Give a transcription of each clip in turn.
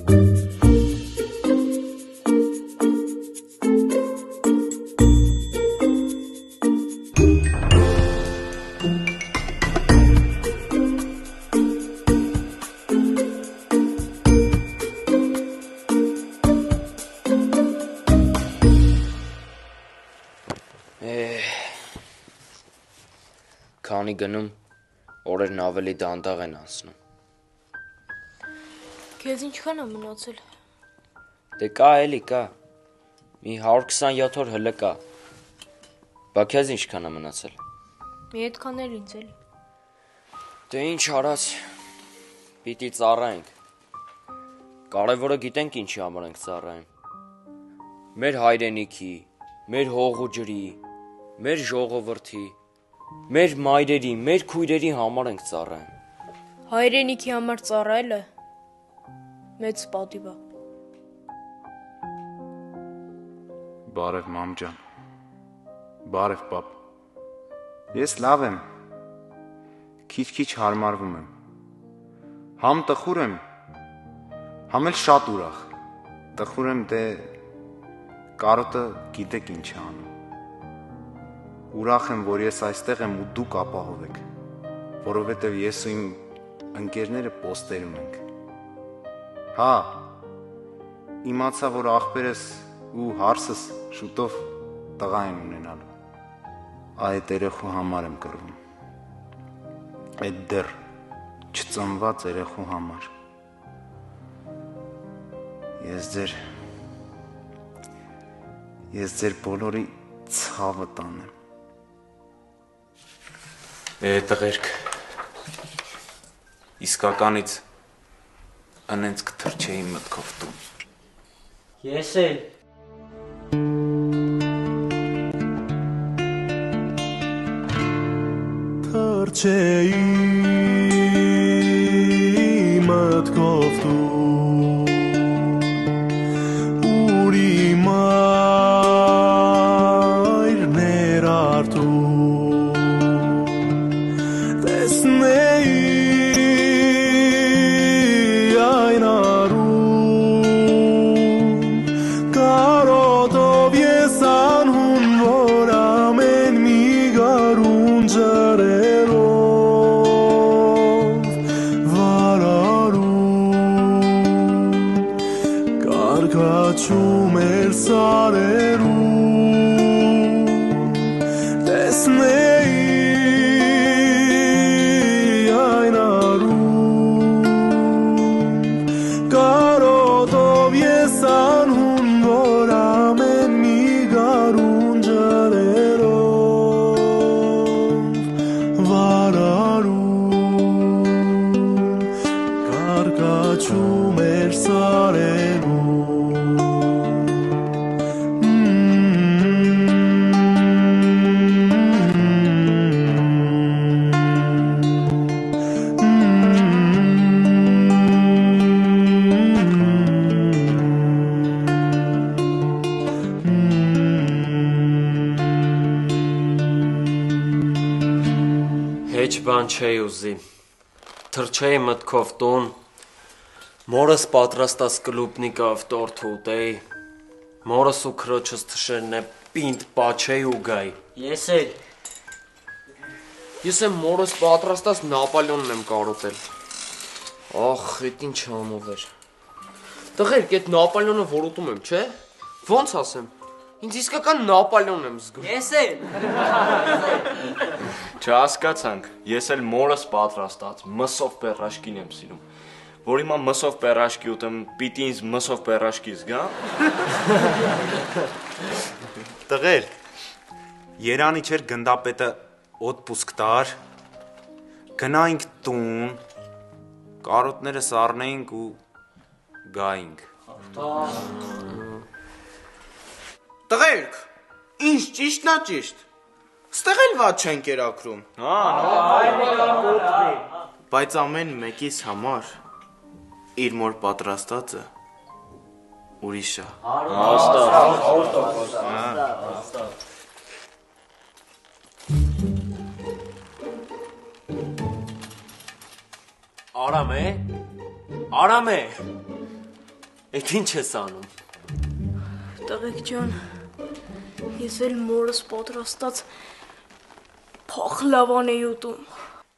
Քանի գնում, օրերն ավելի դանդաղ են անցնում։ Քեզ ինչքան է մնացել։ Դե կա էլի կա։ Մի 127 օր հլը կա։ Բա քեզ ինչքան է մնացել։ Մի այդքան էլ ինձ էլի։ Դե ինչ արած, պիտի ծառայենք։ Կարևորը գիտենք ինչի համար ենք ծառայում։ Մեր հայրենիքի, մեր հող ու ջրի, մեր ժողովրդի, մեր մայրերի, մեր քույրերի համար ենք ծառայում։ Հայրենիքի համար ծառայելը մեծ պատիվ է։ Բարև մամ ջան։ Բարև պապ։ Ես լավ եմ։ Քիչ-քիչ հարմարվում եմ։ Համ տխուր եմ, համ էլ շատ ուրախ։ Տխուր եմ, դե կարոտը գիտեք ինչ է անում։ Ուրախ եմ, որ ես այստեղ եմ ու դուք ապահով եք, որովհետև ես ու իմ ընկերները պոստերում ենք։ Հա, իմացա, որ աղբերս ու հարսս շուտով տղա են ունենալու։ Այդ երեխու համար եմ կռվում։ Այդ դեռ չծնված երեխու համար։ Ես ձեր բոլորի ցավը տանեմ։ Տղերք, իսկականից ընենց կթրջեի մտքով տուն։ Ես էլ։ Թրջեի մտքով տուն, ուրի մայրն էր արդուն, Բան չէի ուզի, թրջեի մտքով տուն, մորս պատրաստած կլուպնիկով տորթ ուտեի, մորս ու քրոջս թշերն է պինդ պաչեի ու գայի։ Ես էլ։ Ես եմ մորս պատրաստած Նապոլեոնն եմ կարոտել։ Ախ, էդ ինչ համով էր։ Տղերք, էդ Նապոլեոնը որ ուտում եմ, չէ՞։ Ոնց ասեմ։ Ինձ իսկական Նապոլեոն եմ զգում։ Ես էլ։ Չհասկացանք, ես էլ մորս պատրաստած մսով պերաշկին եմ սիրում, որ հիմա մսով պերաշկի ուտեմ, պիտի ինձ մսով պերաշկի զգա։ Տղերք, Երանի չէր գնդապետը օդպուսկ տար, գնայինք տուն, կարոտները սառնեինք ու գայինք։ Տղերք, ինչ ճիշտնա ճիշտ, ստեղ էլ վատ չեն կերակրում։ Բայց ամեն մեկիս համար իր մոր պատրաստածը ուրիշ է։ Արամ է։ Էդ ինչ ես անում։ Տղեկ ջան, ես էլ մորս պատրաստած փախլավան էի ուտում։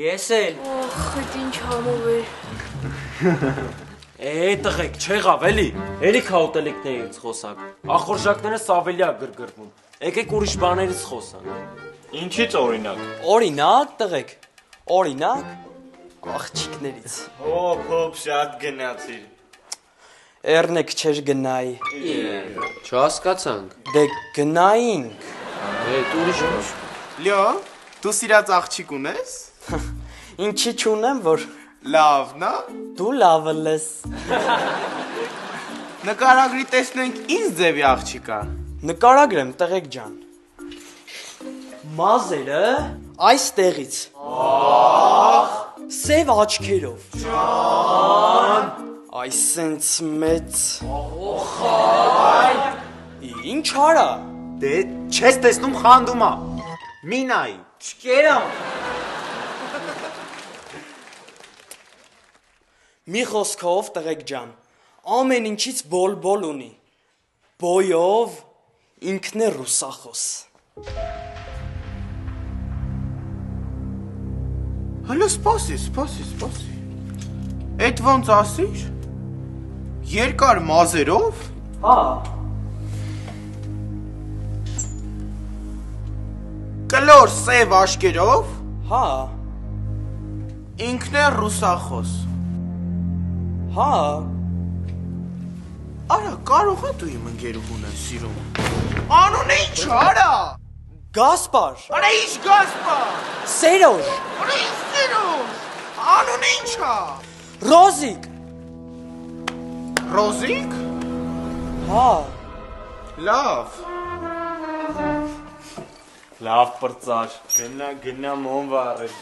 Ես էլ։ Ախ, այդ ինչ համով էր։ Տղեկ, չեղավ էլի։ Էլի քա ուտելիքներից խոսակ։ Ախորժակներս ավելի է գրգռվում։ Եկեք ուրիշ բաներից խոսանք։ Ինչից օրինակ։ Օրինակ, տղեկ։ Օրինակ աղջիկներից։ Հոփ, շատ գնացիր։ Էրնեք չէր գնայի։ Չհասկացանք։ Դե գնայինք։ Այդ ուրիշ բան։ Լյո, դու սիրած աղջիկ ունես։ Ինչի չունեմ, որ Լավ, նա։ դու լավը լես։ Նկարագրի տեսնենք ինչ ձևի աղջիկ է։ Նկարագրեմ, տղեկ ջան։ Մազերը այստեղից։ Սև աչքերով։ Ջան։ Այսենց մեծ։ Ինչ արա։ Դե չես տեսնում խանդումա։ Մինայի։ Չկերամ։ Մի խոսքով, տղեկ ջան, ամեն ինչից բոլ-բոլ ունի։ Բոյով ինքն է ռուսախոս։ Հələ սպասի։ Այդ ոնց ասիր։ Երկար մազերով։ Հա, Կլոր սև աշկերով։ հա, Ինքն է ռուսախոս։ հա, Արա, կարող է դու իմ ընկերուհուն ես սիրում։ Անունը ինչ արա։ Գասպար, Արա ինչ գասպա։ Սերոժ, Արա ինչ սիրում։ Անունը ինչ է։ Ռոզիկ, Ռոզիկ։ հա, Լավ։ Լավ պրծար։ Գնա մոն վառել։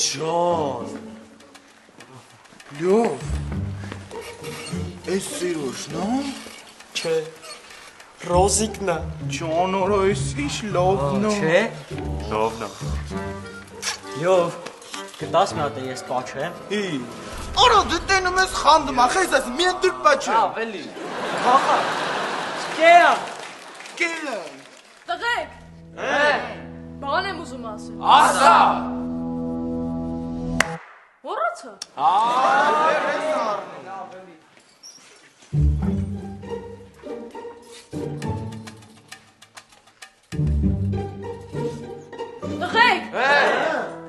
Ջան, Լյով։ Էս սիրուշն է։ չէ, Ռոզիկն է։ Ջան, օր էս ինչ լավն է։ Չէ, Լավն է։ յով, կտաս մի հատ է ես պաչեմ։ Արա դու տենում ես խանդում, ախես ես մի դուք պաչը։ Ավելի։ Հախա, չկերամ։ Կելն։ Տղեկ։ Բան եմ ուզում ասել։ Ասա։ Մոռացա։ Տղեկ։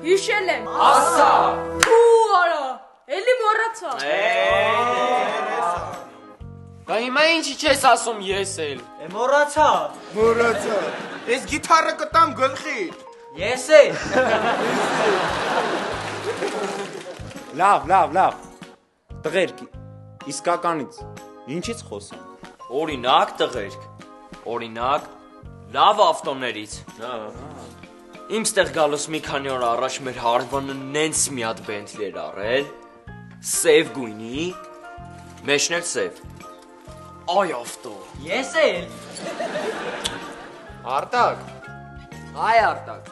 Հիշել եմ։ Ասա։ Ու արա, էլի մոռացա։ Դա հիմա ինչի չես ասում ես էլ։ Մոռացա։ Մոռացա։ Էս գիտարը կտամ գլխի։ Ես էլ։ Լավ։ Տղերք, իսկականից ինչից խոսանք։ Օրինակ տղերք։ Օրինակ լավ ավտոներից։ Իմ ստեղ գալուս մի քանի օր առաջ մեր հարևանը նենց մի հատ Bentley էր առել, սև գույնի, մեջն էլ սև։ Այ ավտո։ Ես էլ։ Արտակ, Այ Արտակ։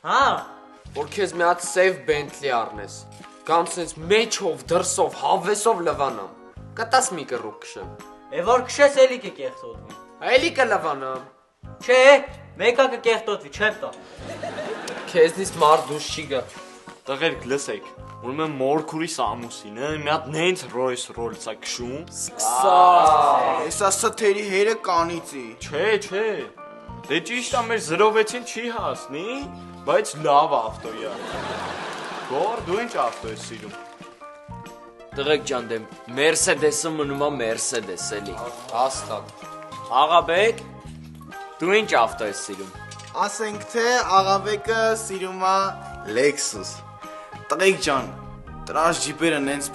Հա։ Որ քեզ մի հատ սև Bentley առնես։ Կամ sense մեջով, դրսով, հավեսով լվանամ։ Կտաս մի կռուկ քշեմ։ Որ քշես էլի կկեղտոտվի։ Էլի կլվանամ։ Չէ, մեկը կկեղտոտվի, չեմ տա։ Քեզնից մարդ դուրս չի գա։ Տղերք, լսեք, ուրեմն մորքուրիս ամուսինը մի հատ նենց Rolls-Royce-ա քշում։ Էս ասաթերի հերը կանիծի։ Չէ։ Դե ճիշտ է մեր 06-ին չի հասնի, բայց լավ ավտոյա։ Գոր, դու ինչ ավտո ես սիրում։ Տղեկ ջան, դե Mercedes-ը մնում է Mercedes էլի։ Հաստատ։ Աղաբեկ, դու ինչ ավտո ես սիրում։ Ասենք թե աղավեկը սիրում է Lexus։ Տղեկ ջան, տրաշ ջիպերը նենց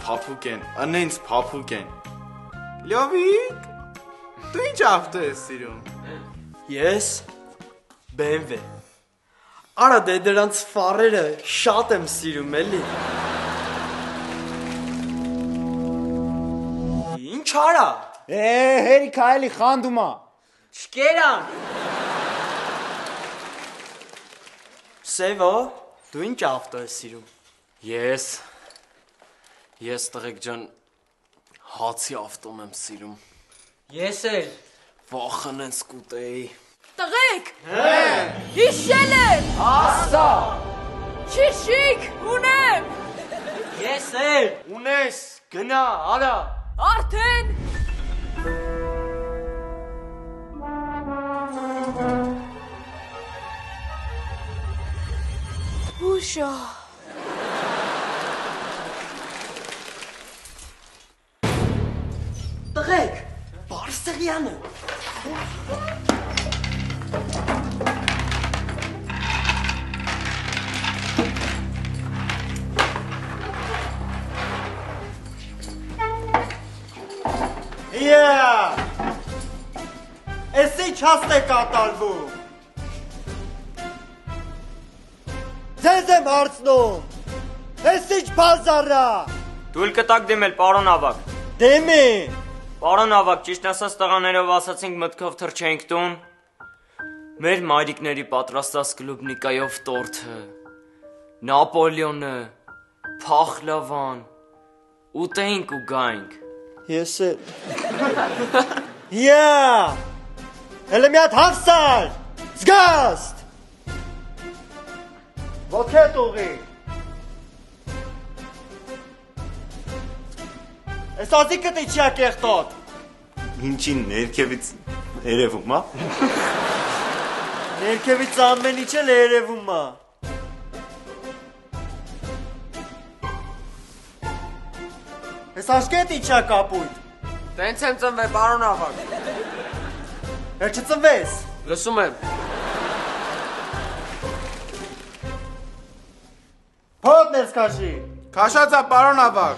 փափուկ են։ Լյովիկ, դու ինչ ավտո ես սիրում։ Ես BMW։ Արա դե դրանց ֆարերը շատ եմ սիրում էլի։ Ինչ արա։ Հերիքա էլի խանդում է։ Չկերան։ Սևո, դու ինչ ավտո ես սիրում։ Ես տղեկ ջան հացի ավտոն եմ սիրում։ Ես էլ։ Վախն են սկուտեի։ Տղեկ։ Հիշել եմ։ Աստա։ Շիշիկ ունեմ։ Ես էլ։ Ունես, գնա, արա։ Արդեն։ Ուշա։ Տղեկ, Բարսեղյանը։ Էս ինչ հաստ է կատարվում։ Ձեզ եմ հարցնում։ Էս ինչ բազարա։ Դուլ կտակ դիմել, պարոն ավակ։ Դեմի։ Պարոն ավակ, ճիշտ ասած տղաներով ասացինք մտքով թռչենք տուն։ Մեր մայրիկների պատրաստած կլուբնիկայով տորթը, Նապոլյոնը, փախլավան, ուտեինք ու գայինք։ Ես էլ։ Հələ մի հատ հավսար, զգաստ։ Ոտքետ ուղի։ Էս ազիկը դի չյա կեղտոտ։ Ինչին ներքևից երևում, հա։ Ներքևից ամեն ինչ էլ երևում, հա։ Էս աշկետ ինչա կապույտ։ Տենց եմ ծնվել, պարոն ավակ։ Չծնվես։ Լսում եմ։ Փոտ ներս քաշի։ Քաշած է, պարոն ավակ։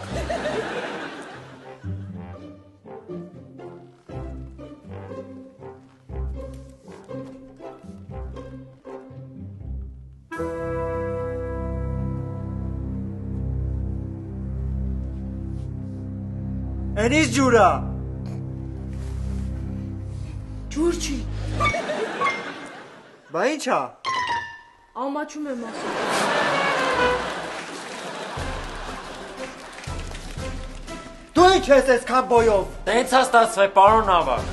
Էն ինչ ջուրա։ Ջուր չի։ Բա ինչա։ Ամաչում եմ ասում։ Դու ինչ ես ես կան բոյով։ Տենց հաստացվե, պարոն ավակ։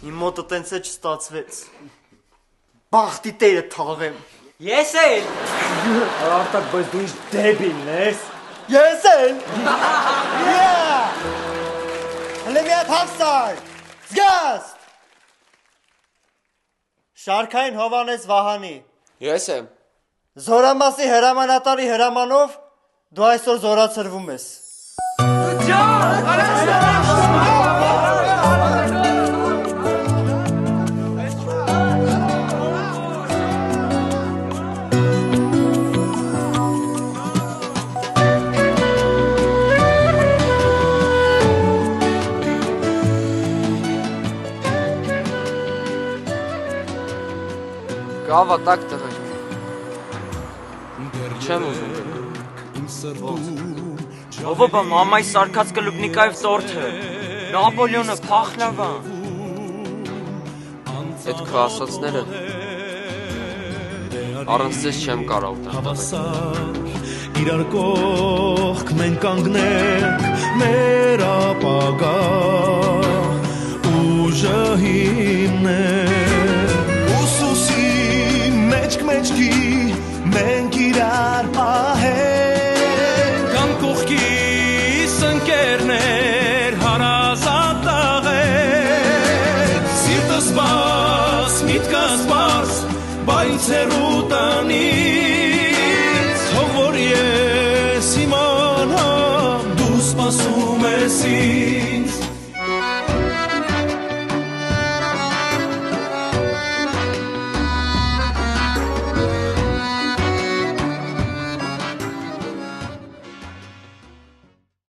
Իմ մոտը տենց է չստացվեց։ Բախտի տերը թաղեմ։ Ես էլ։ Արտակ, բայց դու ինչ դեբիլն ես։ Ես էլ։ Հələ մի հատ հավսար։ Զգաստ։ Շարքային Հովանես Վահանի։ Ես եմ։ Զորամասի հրամանատարի հրամանով դու այսօր զորացրվում ես։ Գավատակ տղեր։ Չեմ ուզում։ Ովոբա մամայի սարկած կլուբնիկայով տորթը, Նապոլյոնը, փախլավան։ Այդ քո ասածները առանց ձեզ չեմ կարող հավասար իրար կողք մենք կանգնենք մեր ապագա ուժը հիմնենք ուսուսի մեջքի մենք իրար պահենք կամ կողքիս ընկերներ հարազատ տաղենք սիրտս բաց միտքս բաց բայց հեռու տնից թող որ ես իմանամ դու սպասում ես ինձ